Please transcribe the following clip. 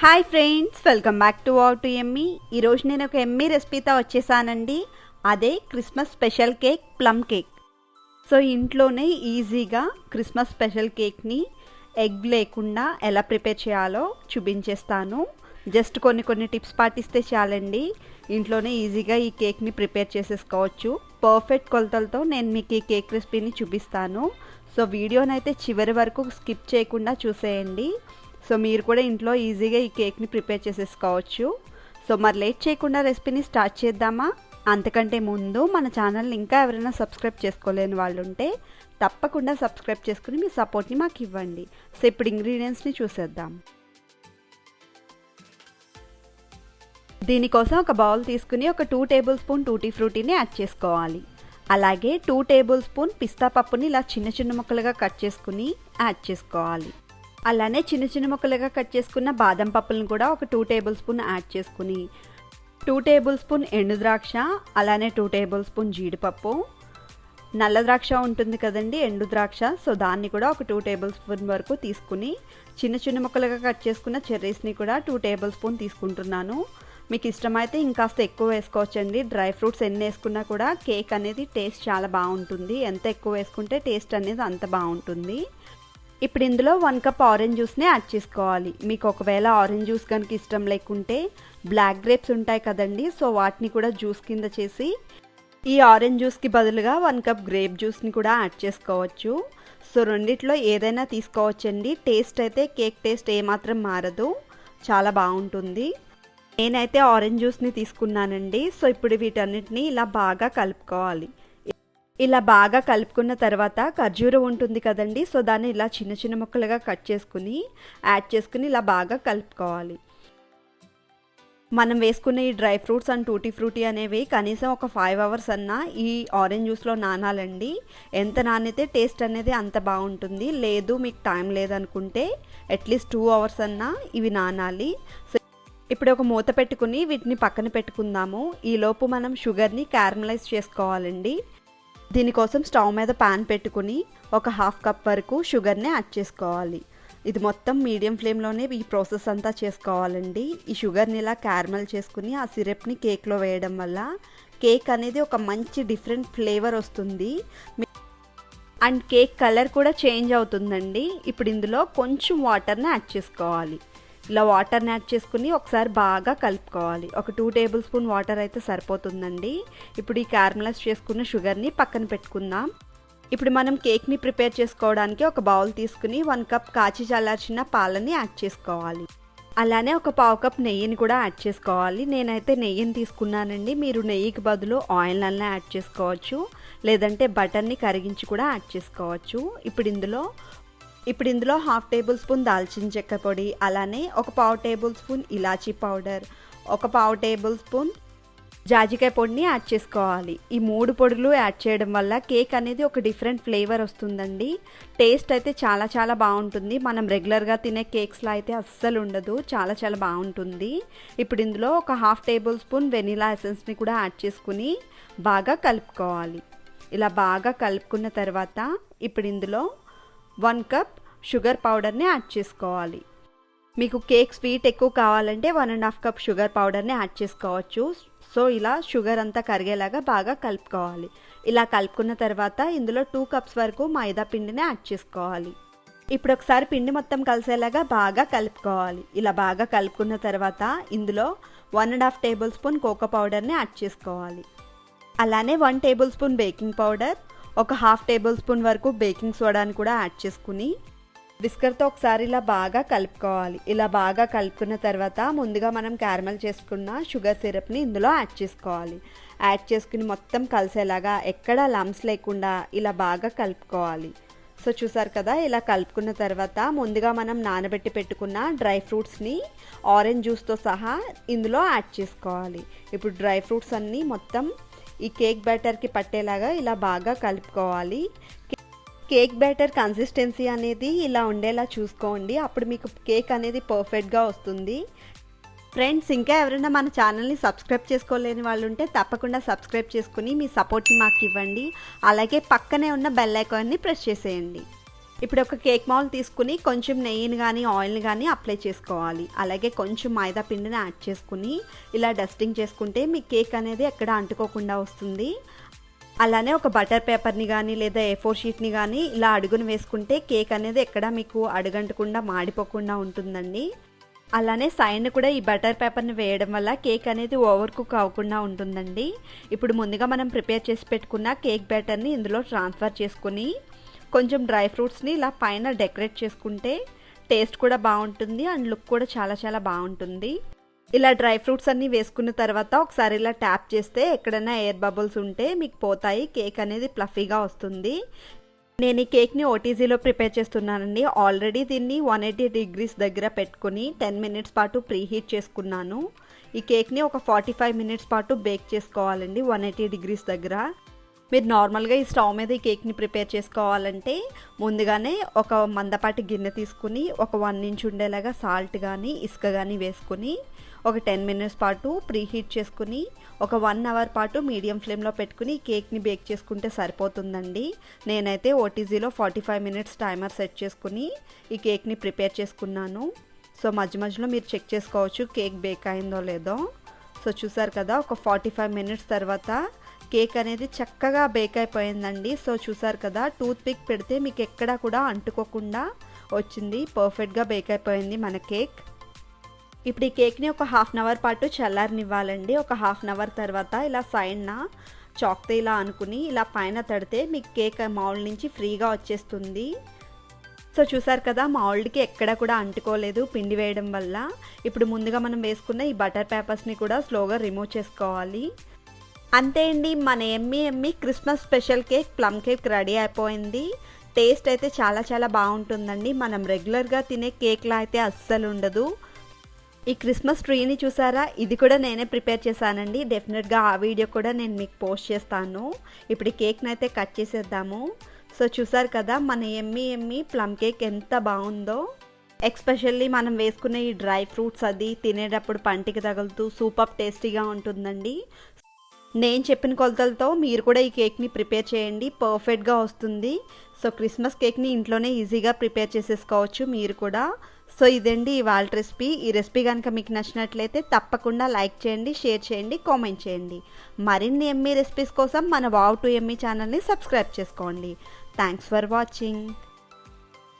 Hi friends, welcome back to wow to Emmy. ఈరోజు నేను ఒక ఎమ్మీ రెసిపీతో వచ్చేసానండి. అదే Christmas special cake, plum cake. So ఇంట్లోనే ఈజీగా క్రిస్మస్ స్పెషల్ కేక్ని ఎగ్ లేకుండా ఎలా ప్రిపేర్ చేయాలో చూపించేస్తాను. జస్ట్ కొన్ని టిప్స్ పాటిస్తే చాలండి, ఇంట్లోనే ఈజీగా ఈ కేక్ని ప్రిపేర్ చేసేసుకోవచ్చు. పర్ఫెక్ట్ కొలతలతో నేను మీకు ఈ కేక్ రెసిపీని చూపిస్తాను. సో వీడియోనైతే చివరి వరకు స్కిప్ చేయకుండా చూసేయండి. సో మీరు కూడా ఇంట్లో ఈజీగా ఈ కేక్ని ప్రిపేర్ చేసేసుకోవచ్చు. సో మరి లేట్ చేయకుండా రెసిపీని స్టార్ట్ చేద్దామా? అంతకంటే ముందు మన ఛానల్ని ఇంకా ఎవరైనా సబ్స్క్రైబ్ చేసుకోలేని వాళ్ళు ఉంటే తప్పకుండా సబ్స్క్రైబ్ చేసుకుని మీ సపోర్ట్ని మాకు ఇవ్వండి. సో ఇప్పుడు ఇంగ్రీడియంట్స్ని చూసేద్దాం. దీనికోసం ఒక బౌల్ తీసుకుని ఒక 2 టేబుల్ స్పూన్ టూటీ ఫ్రూటీని యాడ్ చేసుకోవాలి. అలాగే 2 టేబుల్ స్పూన్ పిస్తా పప్పుని ఇలా చిన్న ముక్కలుగా కట్ చేసుకుని యాడ్ చేసుకోవాలి. అలానే చిన్న ముక్కలుగా కట్ చేసుకున్న బాదం పప్పులను కూడా ఒక 2 టేబుల్ స్పూన్ యాడ్ చేసుకుని 2 టేబుల్ స్పూన్ ఎండు ద్రాక్ష, అలానే 2 టేబుల్ స్పూన్ జీడిపప్పు, నల్ల ద్రాక్ష ఉంటుంది కదండి, ఎండు ద్రాక్ష, సో దాన్ని కూడా ఒక 2 టేబుల్ స్పూన్ వరకు తీసుకుని చిన్న ముక్కలుగా కట్ చేసుకున్న చెర్రీస్ని కూడా 2 టేబుల్ స్పూన్ తీసుకుంటున్నాను. మీకు ఇష్టమైతే ఇంకాస్త ఎక్కువ వేసుకోవచ్చండి. డ్రై ఫ్రూట్స్ ఎన్ని వేసుకున్నా కూడా కేక్ అనేది టేస్ట్ చాలా బాగుంటుంది. ఎంత ఎక్కువ వేసుకుంటే టేస్ట్ అనేది అంత బాగుంటుంది. ఇప్పుడు ఇందులో 1 కప్ ఆరెంజ్ జ్యూస్ని యాడ్ చేసుకోవాలి. మీకు ఒకవేళ ఆరెంజ్ జ్యూస్ కనుక ఇష్టం లేకుంటే బ్లాక్ గ్రేప్స్ ఉంటాయి కదండి, సో వాటిని కూడా జ్యూస్ కింద చేసి ఈ ఆరెంజ్ జ్యూస్కి బదులుగా 1 కప్ గ్రేప్ జ్యూస్ని కూడా యాడ్ చేసుకోవచ్చు. సో రెండిట్లో ఏదైనా తీసుకోవచ్చండి. టేస్ట్ అయితే కేక్ టేస్ట్ ఏమాత్రం మారదు, చాలా బాగుంటుంది. నేనైతే ఆరెంజ్ జ్యూస్ని తీసుకున్నానండి. సో ఇప్పుడు వీటన్నిటిని ఇలా బాగా కలుపుకోవాలి. ఇలా బాగా కలుపుకున్న తర్వాత ఖర్జూరం ఉంటుంది కదండి, సో దాన్ని ఇలా చిన్న ముక్కలుగా కట్ చేసుకుని యాడ్ చేసుకుని ఇలా బాగా కలుపుకోవాలి. మనం వేసుకున్న ఈ dry fruits and tutti frutti అనేవి కనీసం ఒక 5 అవర్స్ అన్నా ఈ ఆరెంజ్ జ్యూస్లో నానాలండి. ఎంత నానితే టేస్ట్ అనేది అంత బాగుంటుంది. లేదు మీకు టైం లేదనుకుంటే అట్లీస్ట్ 2 అవర్స్ అన్నా ఇవి నానాలి. సో ఇప్పుడు ఒక మూత పెట్టుకుని వీటిని పక్కన పెట్టుకుందాము. ఈలోపు మనం షుగర్ని క్యారమలైజ్ చేసుకోవాలండి. దీనికోసం స్టవ్ మీద పాన్ పెట్టుకుని ఒక 1/2 కప్ వరకు షుగర్ని యాడ్ చేసుకోవాలి. ఇది మొత్తం మీడియం ఫ్లేమ్లోనే ఈ ప్రాసెస్ అంతా చేసుకోవాలండి. ఈ షుగర్ని ఇలా క్యారమల్ చేసుకుని ఆ సిరప్ని కేక్లో వేయడం వల్ల కేక్ అనేది ఒక మంచి డిఫరెంట్ ఫ్లేవర్ వస్తుంది అండ్ కేక్ కలర్ కూడా చేంజ్ అవుతుందండి. ఇప్పుడు ఇందులో కొంచెం వాటర్ని యాడ్ చేసుకోవాలి. ఇలా వాటర్ని యాడ్ చేసుకుని ఒకసారి బాగా కలుపుకోవాలి. ఒక 2 టేబుల్ స్పూన్ వాటర్ అయితే సరిపోతుందండి. ఇప్పుడు ఈ క్యారమలైజ్ చేసుకున్న షుగర్ని పక్కన పెట్టుకుందాం. ఇప్పుడు మనం కేక్ని ప్రిపేర్ చేసుకోవడానికి ఒక బౌల్ తీసుకుని 1 కప్ కాచి చల్లార్చిన పాలని యాడ్ చేసుకోవాలి. అలానే ఒక 1/2 కప్ నెయ్యిని కూడా యాడ్ చేసుకోవాలి. నేనైతే నెయ్యిని తీసుకున్నానండి. మీరు నెయ్యికి బదులు ఆయిల్ అన్నా యాడ్ చేసుకోవచ్చు, లేదంటే బటర్ని కరిగించి కూడా యాడ్ చేసుకోవచ్చు. ఇప్పుడు ఇందులో 1/2 టేబుల్ స్పూన్ దాల్చిన చెక్క పొడి, అలానే ఒక 1/2 టేబుల్ స్పూన్ ఇలాచీ పౌడర్, ఒక 1/2 టేబుల్ స్పూన్ జాజికాయ పొడిని యాడ్ చేసుకోవాలి. ఈ 3 పొడులు యాడ్ చేయడం వల్ల కేక్ అనేది ఒక డిఫరెంట్ ఫ్లేవర్ వస్తుందండి. టేస్ట్ అయితే చాలా బాగుంటుంది. మనం రెగ్యులర్గా తినే కేక్స్లో అయితే అస్సలు ఉండదు, చాలా బాగుంటుంది. ఇప్పుడు ఇందులో ఒక 1/2 టేబుల్ స్పూన్ వెనిలా ఎసెన్స్ని కూడా యాడ్ చేసుకుని బాగా కలుపుకోవాలి. ఇలా బాగా కలుపుకున్న తర్వాత ఇప్పుడు ఇందులో 1 కప్ షుగర్ పౌడర్ని యాడ్ చేసుకోవాలి. మీకు కేక్ స్వీట్ ఎక్కువ కావాలంటే 1.5 కప్ షుగర్ పౌడర్ని యాడ్ చేసుకోవచ్చు. సో ఇలా షుగర్ అంతా కరిగేలాగా బాగా కలుపుకోవాలి. ఇలా కలుపుకున్న తర్వాత ఇందులో 2 కప్స్ వరకు మైదా పిండిని యాడ్ చేసుకోవాలి. ఇప్పుడు ఒకసారి పిండి మొత్తం కలిసేలాగా బాగా కలుపుకోవాలి. ఇలా బాగా కలుపుకున్న తర్వాత ఇందులో 1.5 టేబుల్ స్పూన్ కోకో పౌడర్ని యాడ్ చేసుకోవాలి. అలానే 1 టేబుల్ స్పూన్ బేకింగ్ పౌడర్, ఒక 1/2 టేబుల్ స్పూన్ వరకు బేకింగ్ సోడాని కూడా యాడ్ చేసుకుని విస్కర్తో ఒకసారి ఇలా బాగా కలుపుకోవాలి. ఇలా బాగా కలుపుకున్న తర్వాత ముందుగా మనం క్యారమల్ చేసుకున్న షుగర్ సిరప్ని ఇందులో యాడ్ చేసుకోవాలి. యాడ్ చేసుకుని మొత్తం కలిసేలాగా ఎక్కడ లంప్స్ లేకుండా ఇలా బాగా కలుపుకోవాలి. సో చూసారు కదా, ఇలా కలుపుకున్న తర్వాత ముందుగా మనం నానబెట్టి పెట్టుకున్న డ్రై ఫ్రూట్స్ని ఆరెంజ్ జ్యూస్తో సహా ఇందులో యాడ్ చేసుకోవాలి. ఇప్పుడు డ్రై ఫ్రూట్స్ అన్నీ మొత్తం ఈ కేక్ బ్యాటర్కి పట్టేలాగా ఇలా బాగా కలుపుకోవాలి. కేక్ బ్యాటర్ కన్సిస్టెన్సీ అనేది ఇలా ఉండేలా చూసుకోండి, అప్పుడు మీకు కేక్ అనేది పర్ఫెక్ట్గా వస్తుంది. ఫ్రెండ్స్, ఇంకా ఎవరైనా మన ఛానల్ని సబ్స్క్రైబ్ చేసుకోలేని వాళ్ళు ఉంటే తప్పకుండా సబ్స్క్రైబ్ చేసుకుని మీ సపోర్ట్ని మాకు ఇవ్వండి. అలాగే పక్కనే ఉన్న బెల్ ఐకాన్ని ప్రెస్ చేసేయండి. ఇప్పుడు ఒక కేక్ మౌల్డ్ తీసుకుని కొంచెం నెయ్యిని కానీ ఆయిల్ని కానీ అప్లై చేసుకోవాలి. అలాగే కొంచెం మైదా పిండిని యాడ్ చేసుకుని ఇలా డస్టింగ్ చేసుకుంటే మీ కేక్ అనేది ఎక్కడ అంటుకోకుండా వస్తుంది. అలానే ఒక బటర్ పేపర్ని కానీ లేదా A4 షీట్ని కానీ ఇలా అడుగును వేసుకుంటే కేక్ అనేది ఎక్కడ మీకు అడుగంటకుండా మాడిపోకుండా ఉంటుందండి. అలానే సైడ్ని కూడా ఈ బటర్ పేపర్ని వేయడం వల్ల కేక్ అనేది ఓవర్ కుక్ అవ్వకుండా ఉంటుందండి. ఇప్పుడు ముందుగా మనం ప్రిపేర్ చేసి పెట్టుకున్న కేక్ బ్యాటర్ని ఇందులో ట్రాన్స్ఫర్ చేసుకుని కొంచెం డ్రై ఫ్రూట్స్ని ఇలా పైన డెకరేట్ చేసుకుంటే టేస్ట్ కూడా బాగుంటుంది అండ్ లుక్ కూడా చాలా బాగుంటుంది. ఇలా డ్రై ఫ్రూట్స్ అన్నీ వేసుకున్న తర్వాత ఒకసారి ఇలా ట్యాప్ చేస్తే ఎక్కడైనా ఎయిర్ బబుల్స్ ఉంటే మీకు పోతాయి. కేక్ అనేది ఫ్లఫీగా వస్తుంది. నేను ఈ కేక్ని ఓటీజీలో ప్రిపేర్ చేస్తున్నానండి. ఆల్రెడీ దీన్ని 180 డిగ్రీస్ దగ్గర పెట్టుకుని 10 మినిట్స్ పాటు ప్రీహీట్ చేసుకున్నాను. ఈ కేక్ని ఒక 45 మినిట్స్ పాటు బేక్ చేసుకోవాలండి 180 డిగ్రీస్ దగ్గర. మీరు నార్మల్గా ఈ స్టవ్ మీద ఈ కేక్ని ప్రిపేర్ చేసుకోవాలంటే ముందుగానే ఒక మందపాటి గిన్నె తీసుకుని ఒక 1 ఇంచ్ ఉండేలాగా సాల్ట్ కానీ ఇసుక కానీ వేసుకుని ఒక 10 మినిట్స్ పాటు ప్రీహీట్ చేసుకుని ఒక 1 అవర్ పాటు మీడియం ఫ్లేమ్లో పెట్టుకుని ఈ కేక్ని బేక్ చేసుకుంటే సరిపోతుందండి. నేనైతే ఓటీజీలో 45 మినిట్స్ టైమర్ సెట్ చేసుకుని ఈ కేక్ని ప్రిపేర్ చేసుకున్నాను. సో మధ్యలో మీరు చెక్ చేసుకోవచ్చు కేక్ బేక్ అయిందో లేదో. సో చూసారు కదా, ఒక 45 మినిట్స్ తర్వాత కేక్ అనేది చక్కగా బేక్ అయిపోయిందండి. సో చూసారు కదా, టూత్ పిక్ పెడితే మీకు ఎక్కడా కూడా అంటుకోకుండా వచ్చింది. పర్ఫెక్ట్గా బేక్ అయిపోయింది మన కేక్. ఇప్పుడు ఈ కేక్ని ఒక హాఫ్ అన్ అవర్ పాటు చల్లారనివ్వాలండి. ఒక హాఫ్ అన్ అవర్ తర్వాత ఇలా సైడ్న చాక్తో ఇలా అనుకుని ఇలా పైన తడితే మీకు కేక్ మౌల్డ్ నుంచి ఫ్రీగా వచ్చేస్తుంది. సో చూసారు కదా, మౌల్డ్కి ఎక్కడ కూడా అంటుకోలేదు పిండి వేయడం వల్ల. ఇప్పుడు ముందుగా మనం వేసుకున్న ఈ బటర్ పేపర్స్ని కూడా స్లోగా రిమూవ్ చేసుకోవాలి. అంతే అండి, మన ఎమ్మి Christmas special cake plum cake ready అయిపోయింది. టేస్ట్ అయితే చాలా బాగుంటుందండి. మనం రెగ్యులర్గా తినే కేక్లా అయితే అస్సలు ఉండదు. ఈ క్రిస్మస్ ట్రీని చూసారా, ఇది కూడా నేనే ప్రిపేర్ చేశానండి. డెఫినెట్గా ఆ వీడియో కూడా నేను మీకు పోస్ట్ చేస్తాను. ఇప్పుడు ఈ కేక్ని అయితే కట్ చేసేద్దాము. సో చూసారు కదా, మన ఎమ్మి ప్లమ్ కేక్ ఎంత బాగుందో. ఎక్స్పెషల్లీ మనం వేసుకునే ఈ డ్రై ఫ్రూట్స్ అది తినేటప్పుడు పంటికి తగులుతూ సూపర్ టేస్టీగా ఉంటుందండి. నేను చెప్పిన కొలతలతో మీరు కూడా ఈ కేక్ని ప్రిపేర్ చేయండి, పర్ఫెక్ట్గా వస్తుంది. సో క్రిస్మస్ కేక్ని ఇంట్లోనే ఈజీగా ప్రిపేర్ చేసేసుకోవచ్చు మీరు కూడా. సో ఇదండి ఇవాళ రెసిపీ. ఈ రెసిపీ కనుక మీకు నచ్చినట్లయితే తప్పకుండా లైక్ చేయండి, షేర్ చేయండి, కామెంట్ చేయండి. మరిన్ని ఎమ్మీ రెసిపీస్ కోసం మన వావ్ టు ఎమ్మీ ఛానల్ని సబ్స్క్రైబ్ చేసుకోండి. Thanks for watching.